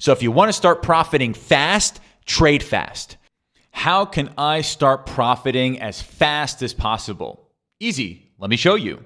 So if you want to start profiting fast, trade fast. How can I start profiting as fast as possible? Easy. Let me show you.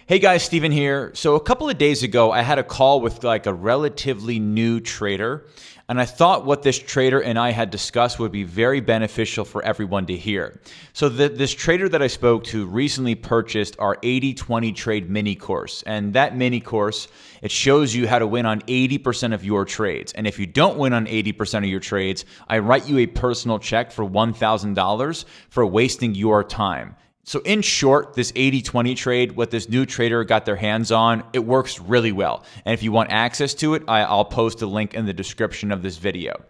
Hey guys, Steven here. So a couple of days ago, I had a call with like a relatively new trader, and I thought what this trader and I had discussed would be very beneficial for everyone to hear. So this trader that I spoke to recently purchased our 80-20 trade mini course, and that mini course, it shows you how to win on 80% of your trades. And if you don't win on 80% of your trades, I write you a personal check for $1,000 for wasting your time. So in short, this 80-20 trade, what this new trader got their hands on, it works really well. And if you want access to it, I'll post a link in the description of this video.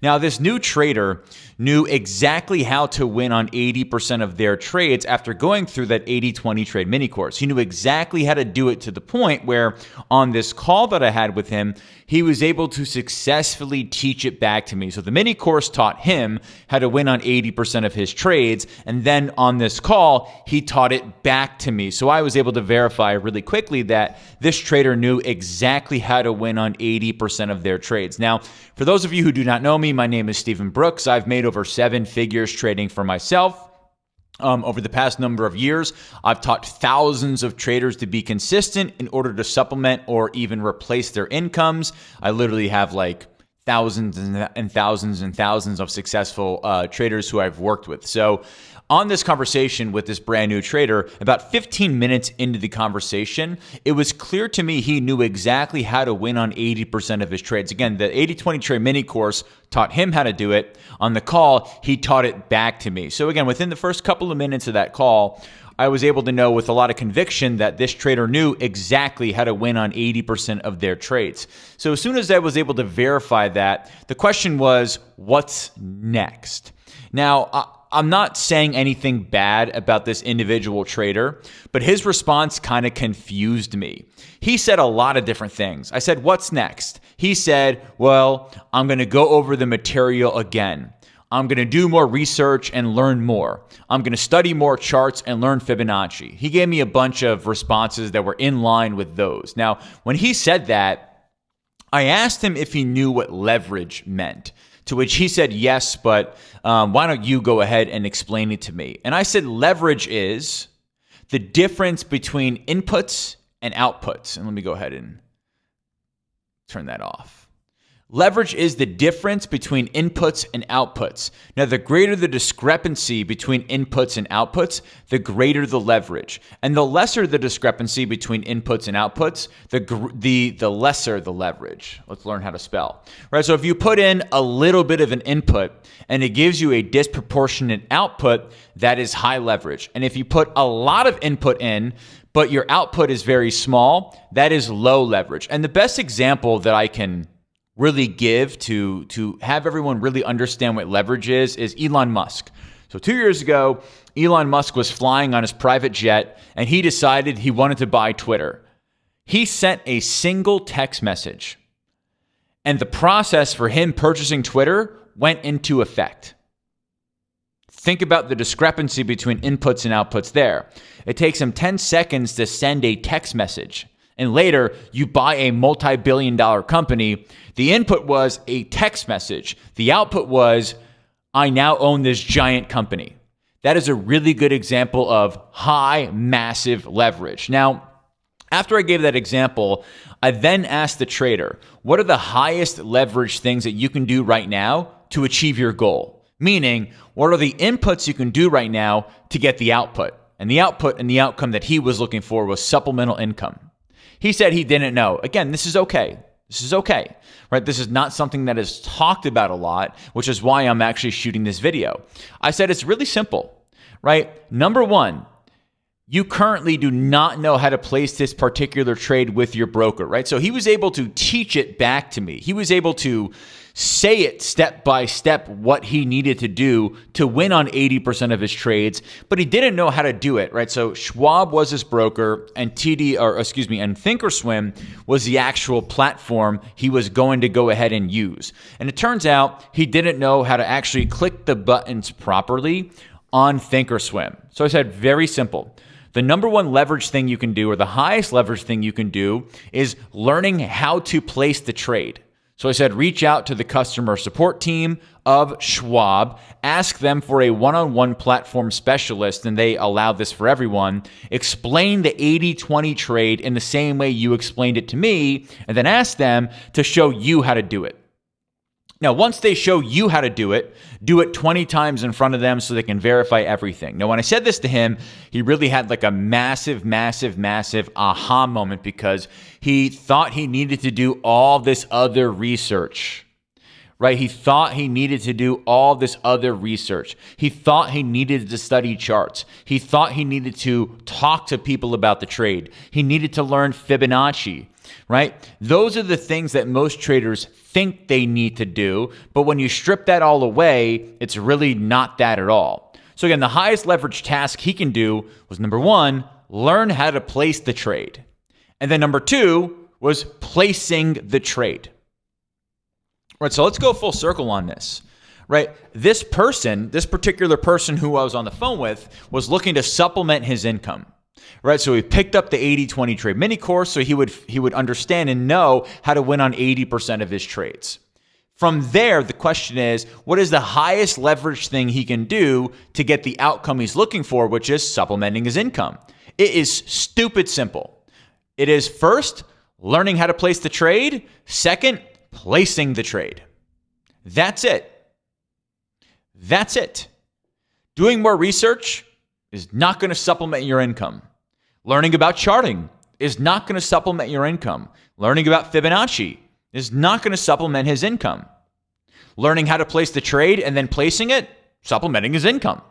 Now, this new trader knew exactly how to win on 80% of their trades after going through that 80-20 trade mini course. He knew exactly how to do it to the point where on this call that I had with him, he was able to successfully teach it back to me. So the mini course taught him how to win on 80% of his trades. And then on this call, he taught it back to me. So I was able to verify really quickly that this trader knew exactly how to win on 80% of their trades. Now, for those of you who do not know me, my name is Steven Brooks. I've made over 7 figures trading for myself. Over the past number of years, I've taught thousands of traders to be consistent in order to supplement or even replace their incomes. I literally have like thousands and thousands and thousands of successful traders who I've worked with. So on this conversation with this brand new trader, about 15 minutes into the conversation, it was clear to me he knew exactly how to win on 80% of his trades. Again, the 80-20 trade mini course taught him how to do it. On the call, he taught it back to me. So again, within the first couple of minutes of that call, I was able to know with a lot of conviction that this trader knew exactly how to win on 80% of their trades. So as soon as I was able to verify that, the question was, what's next? Now, I'm not saying anything bad about this individual trader, but his response kind of confused me. He said a lot of different things. I said, what's next? He said, well, I'm going to go over the material again. I'm going to do more research and learn more. I'm going to study more charts and learn Fibonacci. He gave me a bunch of responses that were in line with those. Now, when he said that, I asked him if he knew what leverage meant. To which he said, yes, but why don't you go ahead and explain it to me? And I said, leverage is the difference between inputs and outputs. And let me go ahead and turn that off. Leverage is the difference between inputs and outputs. Now, the greater the discrepancy between inputs and outputs, the greater the leverage. And the lesser the discrepancy between inputs and outputs, the lesser the leverage. Let's learn how to spell. Right? So if you put in a little bit of an input and it gives you a disproportionate output, that is high leverage. And if you put a lot of input in, but your output is very small, that is low leverage. And the best example that I can really give to have everyone really understand what leverage is Elon Musk. So 2 years ago, Elon Musk was flying on his private jet and he decided he wanted to buy Twitter. He sent a single text message and the process for him purchasing Twitter went into effect. Think about the discrepancy between inputs and outputs there. It takes him 10 seconds to send a text message. And later, you buy a multi-billion-dollar company. The input was a text message. The output was, I now own this giant company. That is a really good example of high, massive leverage. Now, after I gave that example, I then asked the trader, what are the highest leverage things that you can do right now to achieve your goal? Meaning, what are the inputs you can do right now to get the output? And the output and the outcome that he was looking for was supplemental income. He said he didn't know. Again, this is okay. This is okay, right? This is not something that is talked about a lot, which is why I'm actually shooting this video. I said it's really simple, right? Number one, you currently do not know how to place this particular trade with your broker, right? So he was able to teach it back to me. He was able to say it step by step what he needed to do to win on 80% of his trades, but he didn't know how to do it, right? So Schwab was his broker and Thinkorswim was the actual platform he was going to go ahead and use. And it turns out he didn't know how to actually click the buttons properly on Thinkorswim. So I said, very simple. The number one leverage thing you can do, or the highest leverage thing you can do, is learning how to place the trade. So I said, reach out to the customer support team of Schwab, ask them for a one-on-one platform specialist, and they allow this for everyone. Explain the 80-20 trade in the same way you explained it to me, and then ask them to show you how to do it. Now, once they show you how to do it 20 times in front of them so they can verify everything. Now, when I said this to him, he really had like a massive aha moment because he thought he needed to do all this other research, right? He thought he needed to do all this other research. He thought he needed to study charts. He thought he needed to talk to people about the trade. He needed to learn Fibonacci. Right? Those are the things that most traders think they need to do. But when you strip that all away, it's really not that at all. So again, the highest leverage task he can do was number one, learn how to place the trade. And then number two was placing the trade. Right, so let's go full circle on this. Right? This particular person who I was on the phone with was looking to supplement his income. Right, so he picked up the 80-20 trade mini course so he would understand and know how to win on 80% of his trades. From there, the question is, what is the highest leverage thing he can do to get the outcome he's looking for, which is supplementing his income? It is stupid simple. It is first, learning how to place the trade. Second, placing the trade. That's it. That's it. Doing more research is not going to supplement your income. Learning about charting is not going to supplement your income. Learning about Fibonacci is not going to supplement his income. Learning how to place the trade and then placing it, supplementing his income.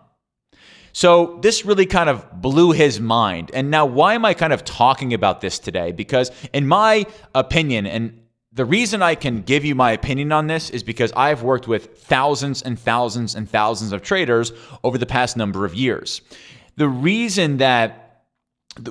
So this really kind of blew his mind. And now why am I kind of talking about this today? Because in my opinion, and the reason I can give you my opinion on this is because I've worked with thousands and thousands and thousands of traders over the past number of years.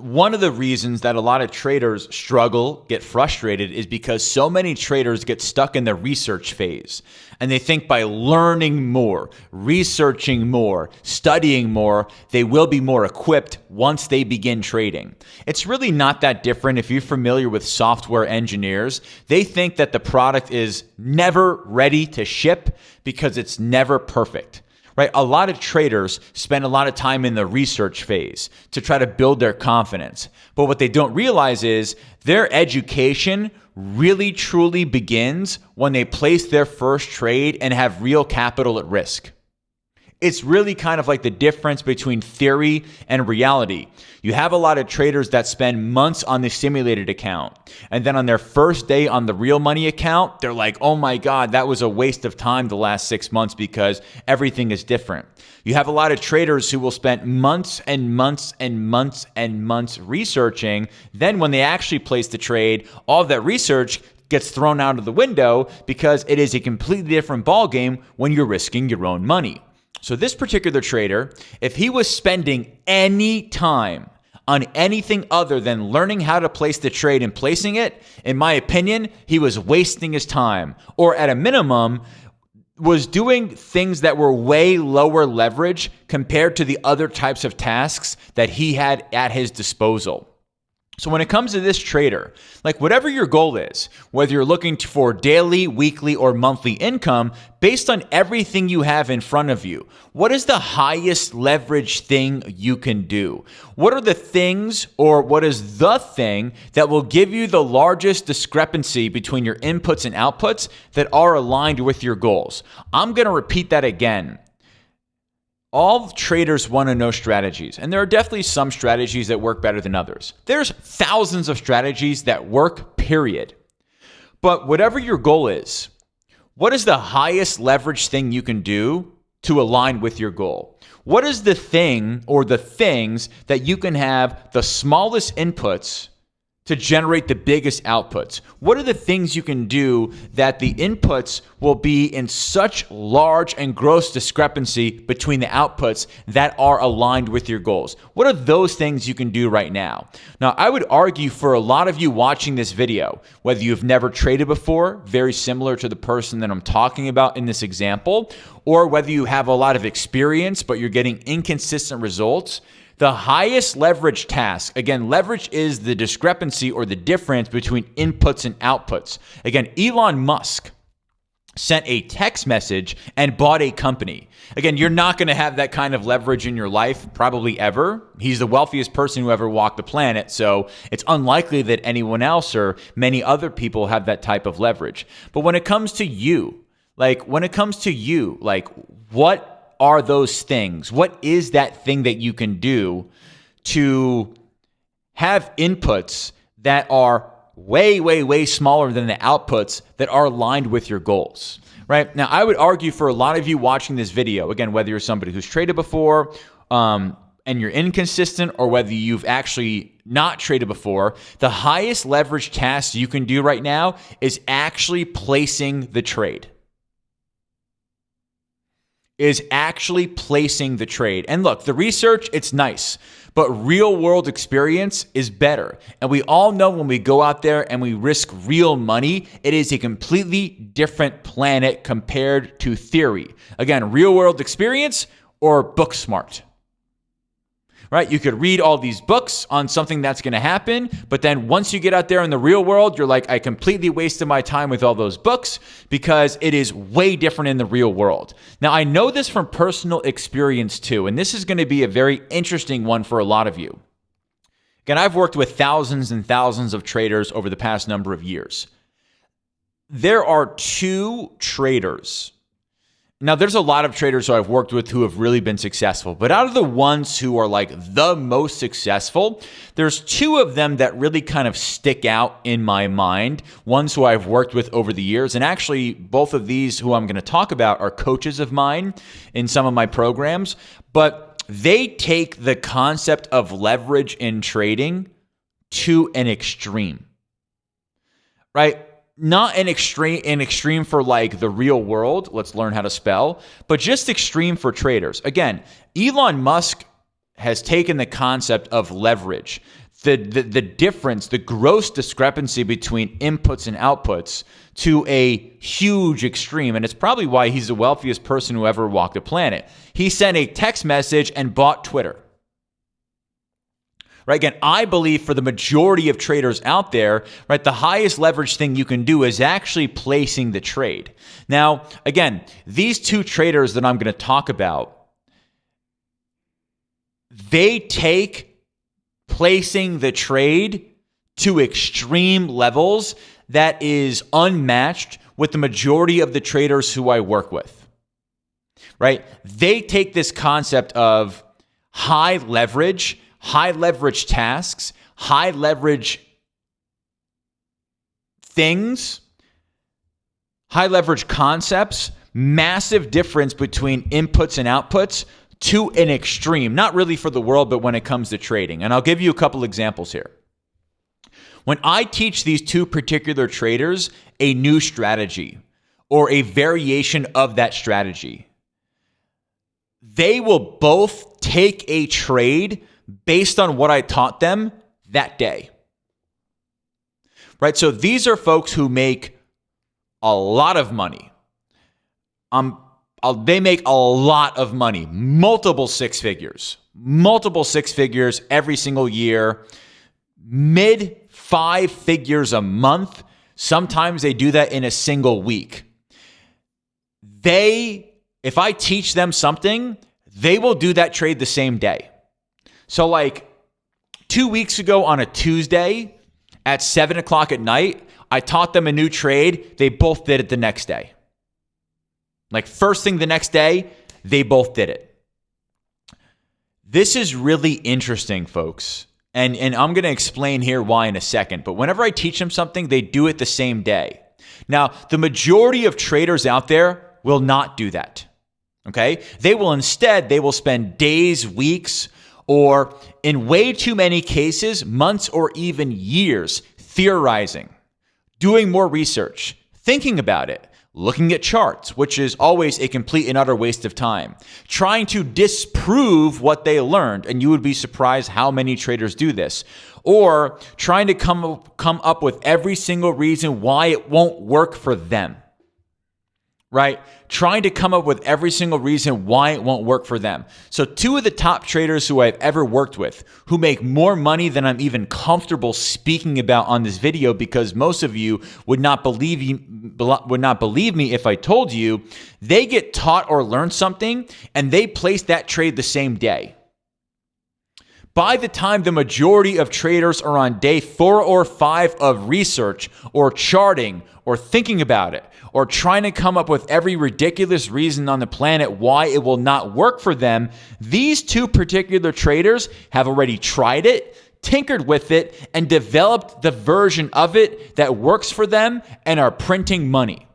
One of the reasons that a lot of traders struggle, get frustrated, is because so many traders get stuck in the research phase. And they think by learning more, researching more, studying more, they will be more equipped once they begin trading. It's really not that different. If you're familiar with software engineers, they think that the product is never ready to ship because it's never perfect. Right? A lot of traders spend a lot of time in the research phase to try to build their confidence. But what they don't realize is their education really truly begins when they place their first trade and have real capital at risk. It's really kind of like the difference between theory and reality. You have a lot of traders that spend months on the simulated account. And then on their first day on the real money account, they're like, oh my God, that was a waste of time the last 6 months because everything is different. You have a lot of traders who will spend months and months and months and months researching. Then when they actually place the trade, all of that research gets thrown out of the window because it is a completely different ballgame when you're risking your own money. So this particular trader, if he was spending any time on anything other than learning how to place the trade and placing it, in my opinion, he was wasting his time, or at a minimum, was doing things that were way lower leverage compared to the other types of tasks that he had at his disposal. So when it comes to this trader, like whatever your goal is, whether you're looking for daily, weekly, or monthly income, based on everything you have in front of you, what is the highest leverage thing you can do? What are the things, or what is the thing that will give you the largest discrepancy between your inputs and outputs that are aligned with your goals? I'm going to repeat that again. All traders want to know strategies, and there are definitely some strategies that work better than others. There's thousands of strategies that work, period. But whatever your goal is, what is the highest leverage thing you can do to align with your goal? What is the thing or the things that you can have the smallest inputs to generate the biggest outputs? What are the things you can do that the inputs will be in such large and gross discrepancy between the outputs that are aligned with your goals? What are those things you can do right now? Now, I would argue for a lot of you watching this video, whether you've never traded before, very similar to the person that I'm talking about in this example, or whether you have a lot of experience but you're getting inconsistent results, The highest leverage task, again, leverage is the discrepancy or the difference between inputs and outputs. Again, Elon Musk sent a text message and bought a company. Again, you're not going to have that kind of leverage in your life probably ever. He's the wealthiest person who ever walked the planet, so it's unlikely that anyone else or many other people have that type of leverage. But when it comes to you, what are those things? What is that thing that you can do to have inputs that are way, way, way smaller than the outputs that are aligned with your goals, right? Now, I would argue for a lot of you watching this video, again, whether you're somebody who's traded before and you're inconsistent, or whether you've actually not traded before, the highest leverage task you can do right now is actually placing the trade. And look, the research, it's nice, but real world experience is better. And we all know when we go out there and we risk real money, it is a completely different planet compared to theory. Again, real world experience or book smart. Right? You could read all these books on something that's going to happen, but then once you get out there in the real world, you're like, I completely wasted my time with all those books because it is way different in the real world. Now, I know this from personal experience too, and this is going to be a very interesting one for a lot of you. Again, I've worked with thousands and thousands of traders over the past number of years. There are two traders. Now, there's a lot of traders who I've worked with who have really been successful, but out of the ones who are like the most successful, there's two of them that really kind of stick out in my mind, ones who I've worked with over the years. And actually, both of these who I'm going to talk about are coaches of mine in some of my programs, but they take the concept of leverage in trading to an extreme, right? Not an extreme for like the real world, let's learn how to spell, but just extreme for traders. Again, Elon Musk has taken the concept of leverage, the difference, the gross discrepancy between inputs and outputs to a huge extreme. And it's probably why he's the wealthiest person who ever walked the planet. He sent a text message and bought Twitter. Right? Again, I believe for the majority of traders out there, right, the highest leverage thing you can do is actually placing the trade. Now, again, these two traders that I'm going to talk about, they take placing the trade to extreme levels that is unmatched with the majority of the traders who I work with. Right? They take this concept of high leverage tasks, high leverage things, high leverage concepts, massive difference between inputs and outputs to an extreme, not really for the world, but when it comes to trading. And I'll give you a couple examples here. When I teach these two particular traders a new strategy or a variation of that strategy, they will both take a trade based on what I taught them that day. Right? So these are folks who make a lot of money. They make a lot of money, multiple six figures every single year, mid 5 figures a month. Sometimes they do that in a single week. If I teach them something, they will do that trade the same day. So like 2 weeks ago on a Tuesday at 7 o'clock at night, I taught them a new trade. They both did it the next day. Like first thing the next day, they both did it. This is really interesting, folks. And I'm going to explain here why in a second. But whenever I teach them something, they do it the same day. Now, the majority of traders out there will not do that. Okay? They will spend days, weeks, or in way too many cases, months or even years theorizing, doing more research, thinking about it, looking at charts, which is always a complete and utter waste of time, trying to disprove what they learned, and you would be surprised how many traders do this, or trying to come up with every single reason why it won't work for them. right? Trying to come up with every single reason why it won't work for them. So two of the top traders who I've ever worked with, who make more money than I'm even comfortable speaking about on this video, because most of you would not believe me if I told you, they get taught or learn something and they place that trade the same day. By the time the majority of traders are on day 4 or 5 of research or charting or thinking about it or trying to come up with every ridiculous reason on the planet why it will not work for them, these two particular traders have already tried it, tinkered with it, and developed the version of it that works for them and are printing money.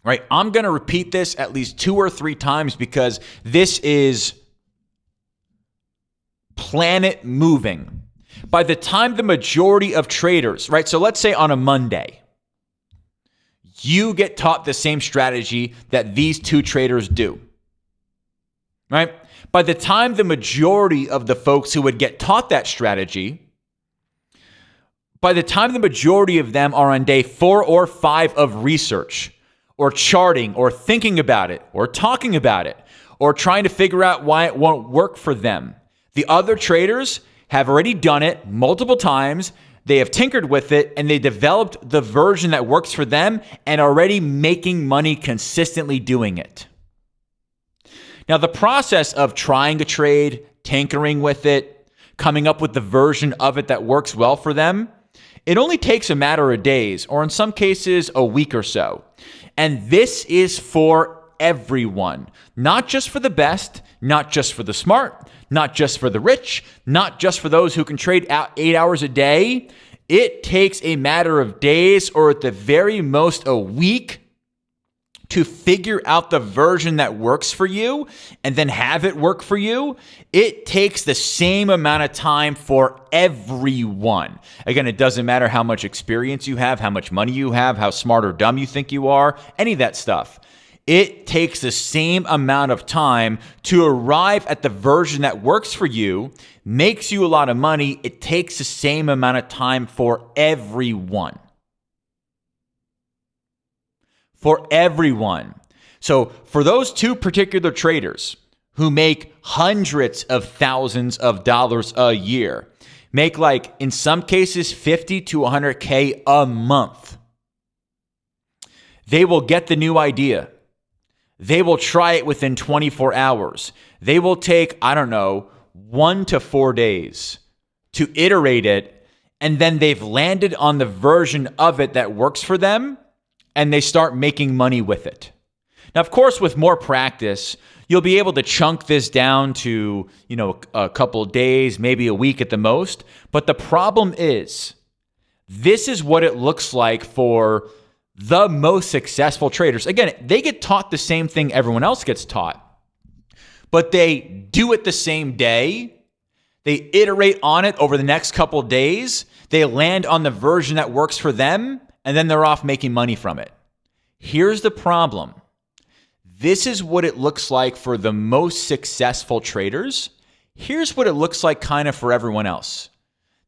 Right? I'm going to repeat this at least 2 or 3 times because this is planet moving. By the time the majority of traders, right? So let's say on a Monday, you get taught the same strategy that these two traders do, right? By the time the majority of the folks who would get taught that strategy, by the time the majority of them are on day 4 or 5 of research or charting or thinking about it or talking about it or trying to figure out why it won't work for them, the other traders have already done it multiple times. They have tinkered with it and they developed the version that works for them and already making money consistently doing it. Now, the process of trying a trade, tinkering with it, coming up with the version of it that works well for them, it only takes a matter of days, or in some cases, a week or so. And this is for everyone, not just for the best, not just for the smart, not just for the rich, not just for those who can trade out 8 hours a day. It takes a matter of days or at the very most a week to figure out the version that works for you and then have it work for you. It takes the same amount of time for everyone. Again, it doesn't matter how much experience you have, how much money you have, how smart or dumb you think you are, any of that stuff. It takes the same amount of time to arrive at the version that works for you, makes you a lot of money. It takes the same amount of time for everyone. For everyone. So for those two particular traders who make hundreds of thousands of dollars a year, make like in some cases 50 to 100K a month, they will get the new idea. They will try it within 24 hours. They will take, 1 to 4 days to iterate it, and then they've landed on the version of it that works for them, and they start making money with it. Now, of course, with more practice, you'll be able to chunk this down to, a couple of days, maybe a week at the most. But the problem is, this is what it looks like for the most successful traders. Again, they get taught the same thing everyone else gets taught, but they do it the same day. They iterate on it over the next couple of days. They land on the version that works for them, and then they're off making money from it. Here's the problem. This is what it looks like for the most successful traders. Here's what it looks like kind of for everyone else.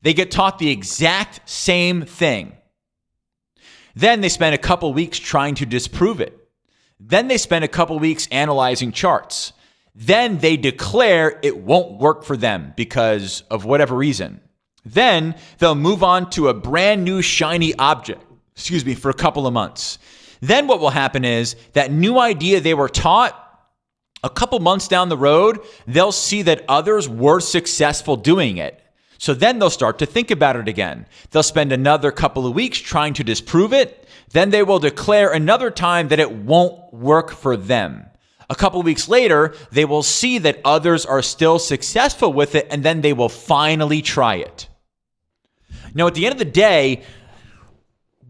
They get taught the exact same thing. Then they spend a couple weeks trying to disprove it. Then they spend a couple weeks analyzing charts. Then they declare it won't work for them because of whatever reason. Then they'll move on to a brand new shiny object, for a couple of months. Then what will happen is that new idea they were taught, a couple months down the road, they'll see that others were successful doing it. So then they'll start to think about it again. They'll spend another couple of weeks trying to disprove it. Then they will declare another time that it won't work for them. A couple of weeks later, they will see that others are still successful with it, and then they will finally try it. Now, at the end of the day,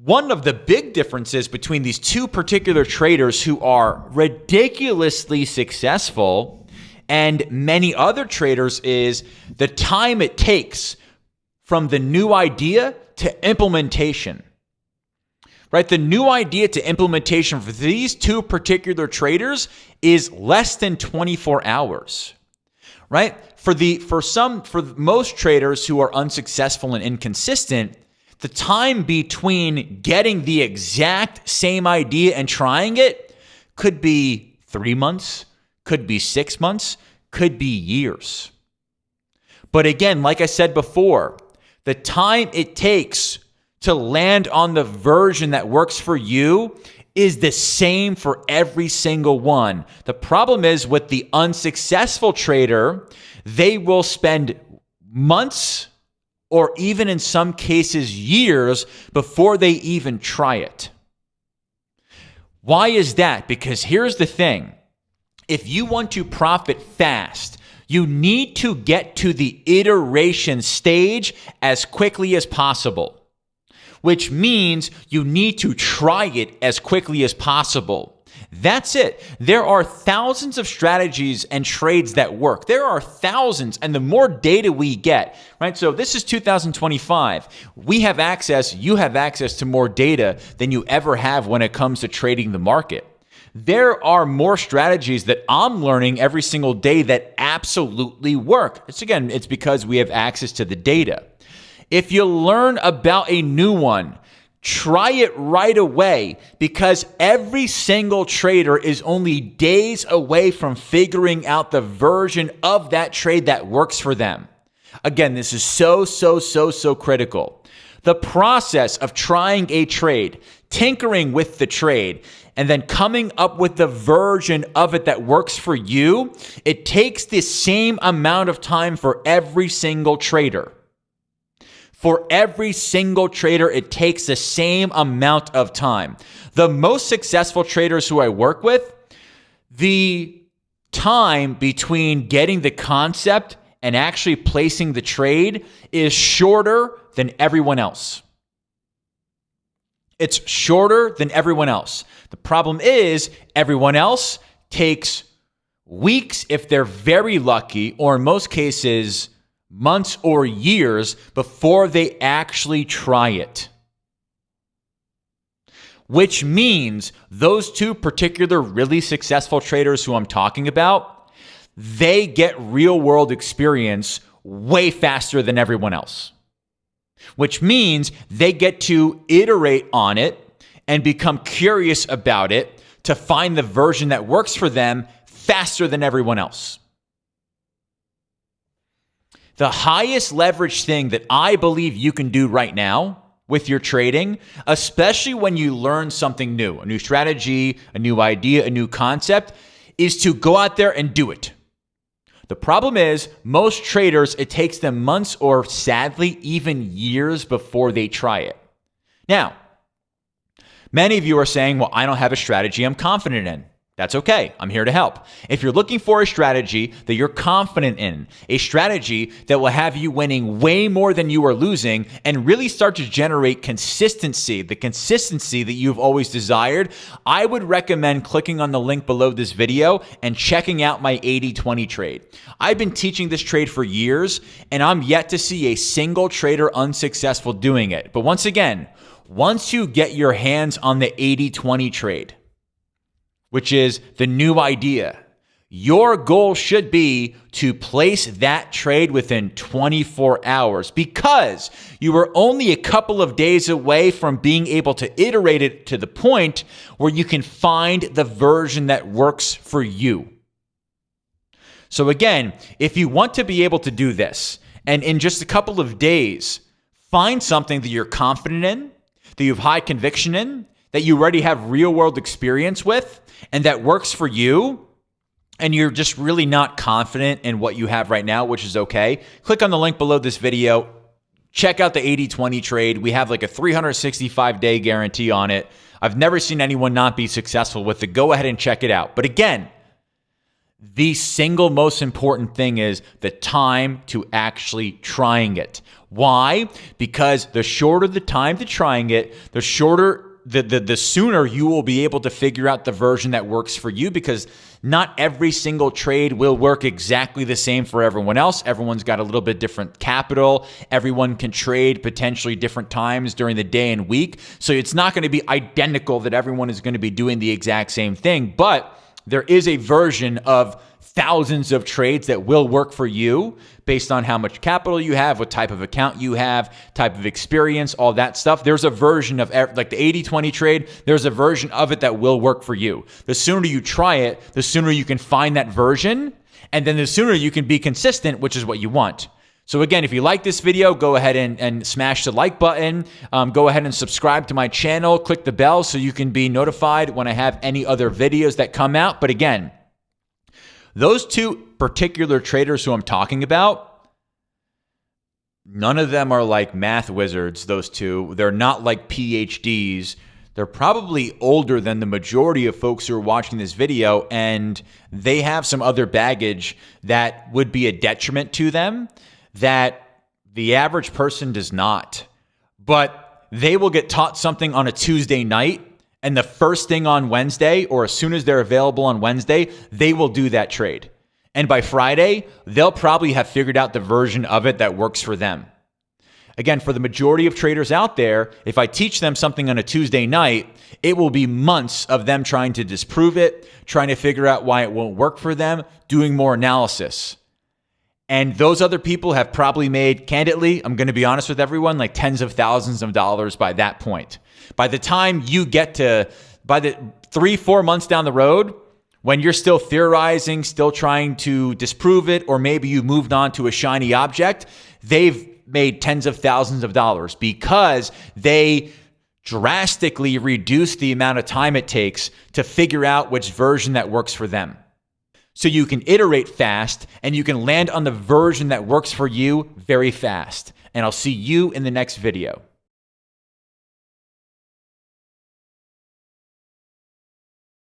one of the big differences between these two particular traders who are ridiculously successful and many other traders is the time it takes from the new idea to implementation. Right? The new idea to implementation for these two particular traders is less than 24 hours. Right? For most traders who are unsuccessful and inconsistent, the time between getting the exact same idea and trying it could be 3 months, could be 6 months, could be years. But again, like I said before, the time it takes to land on the version that works for you is the same for every single one. The problem is with the unsuccessful trader, they will spend months or even in some cases years before they even try it. Why is that? Because here's the thing. If you want to profit fast, you need to get to the iteration stage as quickly as possible, which means you need to try it as quickly as possible. That's it. There are thousands of strategies and trades that work. There are thousands, and the more data we get, right? So this is 2025. We have access, you have access to more data than you ever have when it comes to trading the market. There are more strategies that I'm learning every single day that absolutely work. It's because we have access to the data. If you learn about a new one, try it right away, because every single trader is only days away from figuring out the version of that trade that works for them. Again, this is so critical. The process of trying a trade, tinkering with the trade, and then coming up with the version of it that works for you, it takes the same amount of time for every single trader. For every single trader, it takes the same amount of time. The most successful traders who I work with, the time between getting the concept and actually placing the trade is shorter than everyone else. It's shorter than everyone else. The problem is everyone else takes weeks if they're very lucky, or in most cases, months or years before they actually try it. Which means those two particular really successful traders who I'm talking about, they get real world experience way faster than everyone else. Which means they get to iterate on it and become curious about it to find the version that works for them faster than everyone else. The highest leverage thing that I believe you can do right now with your trading, especially when you learn something new, a new strategy, a new idea, a new concept, is to go out there and do it. The problem is most traders, it takes them months or sadly even years before they try it. Now, many of you are saying, well, I don't have a strategy I'm confident in. That's okay. I'm here to help. If you're looking for a strategy that you're confident in, a strategy that will have you winning way more than you are losing and really start to generate consistency, the consistency that you've always desired, I would recommend clicking on the link below this video and checking out my 80-20 trade. I've been teaching this trade for years, and I'm yet to see a single trader unsuccessful doing it. But once again, once you get your hands on the 80-20 trade, which is the new idea, your goal should be to place that trade within 24 hours, because you are only a couple of days away from being able to iterate it to the point where you can find the version that works for you. So again, if you want to be able to do this, and in just a couple of days, find something that you're confident in, that you have high conviction in, that you already have real world experience with, and that works for you, and you're just really not confident in what you have right now, which is okay, click on the link below this video. Check out the 80-20 trade. We have like a 365-day guarantee on it. I've never seen anyone not be successful with it. Go ahead and check it out. But again, the single most important thing is the time to actually trying it. Why? Because the shorter the time to trying it, the sooner you will be able to figure out the version that works for you, because not every single trade will work exactly the same for everyone else. Everyone's got a little bit different capital. Everyone can trade potentially different times during the day and week. So it's not going to be identical that everyone is going to be doing the exact same thing, but there is a version of thousands of trades that will work for you based on how much capital you have, what type of account you have, type of experience, all that stuff. There's a version of like the 80-20 trade. There's a version of it that will work for you. The sooner you try it, the sooner you can find that version. And then the sooner you can be consistent, which is what you want. So again, if you like this video, go ahead and smash the like button. Go ahead and subscribe to my channel. Click the bell so you can be notified when I have any other videos that come out. But again, those two particular traders who I'm talking about, none of them are like math wizards, those two. They're not like PhDs. They're probably older than the majority of folks who are watching this video, and they have some other baggage that would be a detriment to them that the average person does not. But they will get taught something on a Tuesday night, and the first thing on Wednesday, or as soon as they're available on Wednesday, they will do that trade. And by Friday, they'll probably have figured out the version of it that works for them. Again, for the majority of traders out there, if I teach them something on a Tuesday night, it will be months of them trying to disprove it, trying to figure out why it won't work for them, doing more analysis. And those other people have probably made, candidly, I'm going to be honest with everyone, like tens of thousands of dollars by that point. By the time you get to, by the 3-4 months down the road, when you're still theorizing, still trying to disprove it, or maybe you moved on to a shiny object, they've made tens of thousands of dollars because they drastically reduce the amount of time it takes to figure out which version that works for them. So you can iterate fast and you can land on the version that works for you very fast. And I'll see you in the next video.